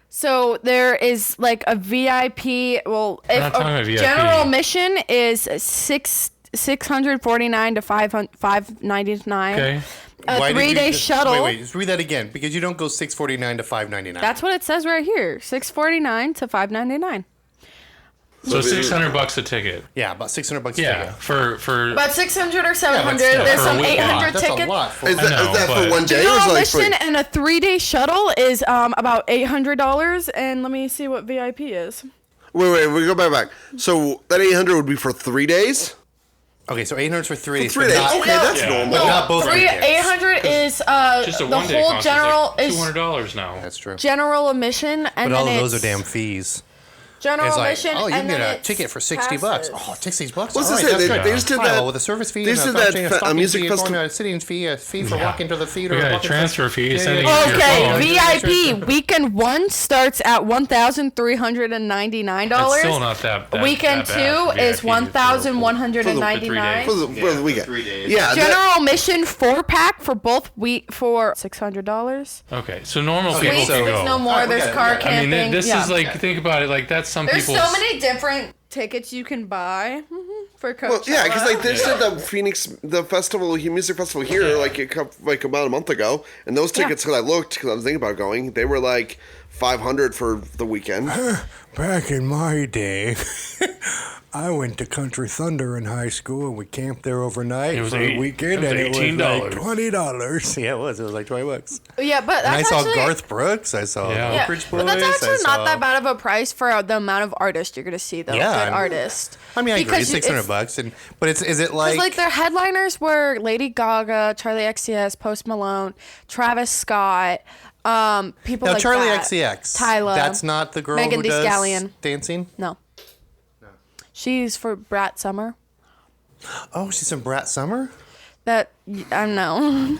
So there is like a VIP. Well, if not talking about VIP. general admission is $649 to $599. Okay. A 3-day shuttle. Wait, just read that again because you don't go $649 to $599. That's what it says right here. $649 to $599. So $600 a ticket. Yeah, about $600 a Yeah, ticket. for About 600 or 700. still, There's for a some week. 800 That's a tickets. lot. For, Is that but- for one day or General is it like admission free? and a 3-day shuttle is about $800. And let me see what VIP is. Wait, we go back. So that 800 would be for 3 days? okay, so 800 for 3 days. 3 but days. not- Okay, that's normal. But not both weekends. 800 is just a the one-day whole concert general is is like $200 now. That's true. general admission, and But all then of those are it's damn fees. general It's like, admission. oh, you can and get then a it's ticket for $60. passes. Oh, $60. What's All to right, say? that's They good. just did Fine, that. well, with a service fee, They and just a did stocking- that a stocking music fee, festival. a sitting fee, a fee for Yeah. walking to the theater. We got a walking transfer fee. Yeah, Sending yeah, it to your Okay, phone. VIP weekend 1 starts at $1,399. It's still not that Weekend that bad 2 for is VIP. $1,199. For the weekend. 3 days. Yeah. General admission 4-pack for both week for $600. Okay, so normal Okay, people Weeks, so- can there's go. no more. Alright, we There's got it, car we got it. I camping. mean, this yeah. is like, think about it, like that's some There's people's. so many different tickets you can buy for Coachella. Well, yeah, because like they just did the Phoenix, the festival, music festival here, like about a month ago, and those tickets, because I looked, because I was thinking about going, they were like $500 for the weekend. Back in my day, I went to Country Thunder in high school, and we camped there overnight It was for a weekend, it was and it was $18. like $20. Yeah, it was. It was like $20. Yeah, but And I that's saw actually, Garth Brooks. I saw Yeah. Yeah, Oak Ridge Boys. but that's actually I not saw- that bad of a price for the amount of artists you're gonna see, though. Yeah, Good artists. I mean, I agree. Because $600, but is it Because like? like their headliners were Lady Gaga, Charlie XCX, Post Malone, Travis Scott, people Now, like Charlie that. XCX. Tyla. That's not the girl Megan who Thee does Stallion. dancing. No. She's for Brat Summer. Oh, she's in Brat Summer. That I don't know.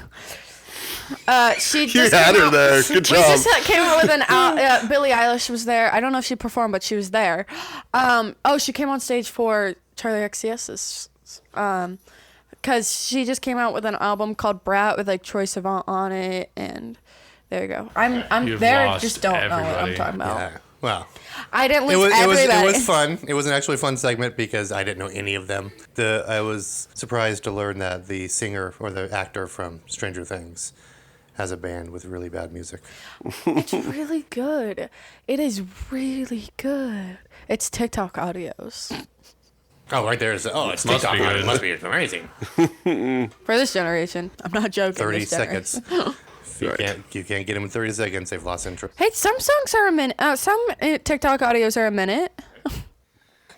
She You just had came her out- there. Good We job. just came out with an Billie Eilish was there. I don't know if she performed, but she was there. She came on stage for Charlie XCX's. Because she just came out with an album called Brat with like Troye Sivan on it, and there you go. I'm You've there. lost Just don't know what I'm everybody. talking about. Yeah. Well, I didn't it lose everybody. was fun. It was an actually fun segment because I didn't know any of them. I was surprised to learn that the singer or the actor from Stranger Things has a band with really bad music. It's really good. It is really good. It's TikTok audios. Oh, right there is. Oh, it's Must TikTok. be good. It must be amazing. For this generation. I'm not joking. 30 this generation. seconds. If you can't get them in 30 seconds, they've lost interest. Hey, some songs are a minute. Some TikTok audios are a minute.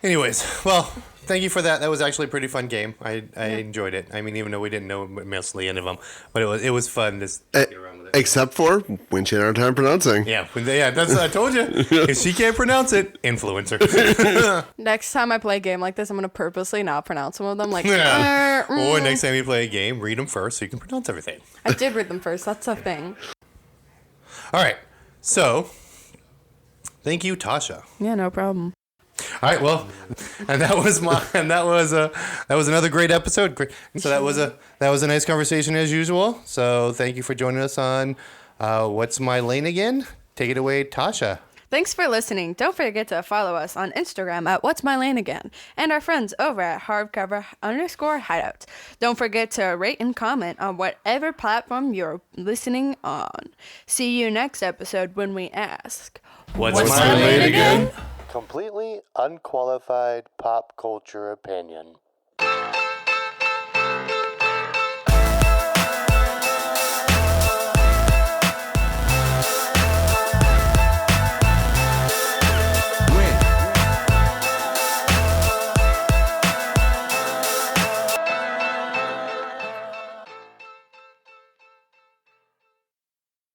Anyways, well, thank you for that. That was actually a pretty fun game. I enjoyed it. I mean, even though we didn't know mostly any of them, but it was fun to get around with it. Except for when she had a hard time pronouncing. Yeah, that's what I told you. If she can't pronounce it, influencer. Next time I play a game like this, I'm gonna purposely not pronounce some of them. Like, Yeah. Or next time you play a game, read them first so you can pronounce everything. I did read them first. That's a thing. All right. So, thank you, Tasha. Yeah, no problem. All right, well, and that was another great episode. Great. So that was a nice conversation as usual. So thank you for joining us on What's My Lane Again. Take it away, Tasha. Thanks for listening. Don't forget to follow us on Instagram at What's My Lane Again and our friends over at hardcover_hideouts. Don't forget to rate and comment on whatever platform you're listening on. See you next episode when we ask, What's my lane again? Completely unqualified pop culture opinion.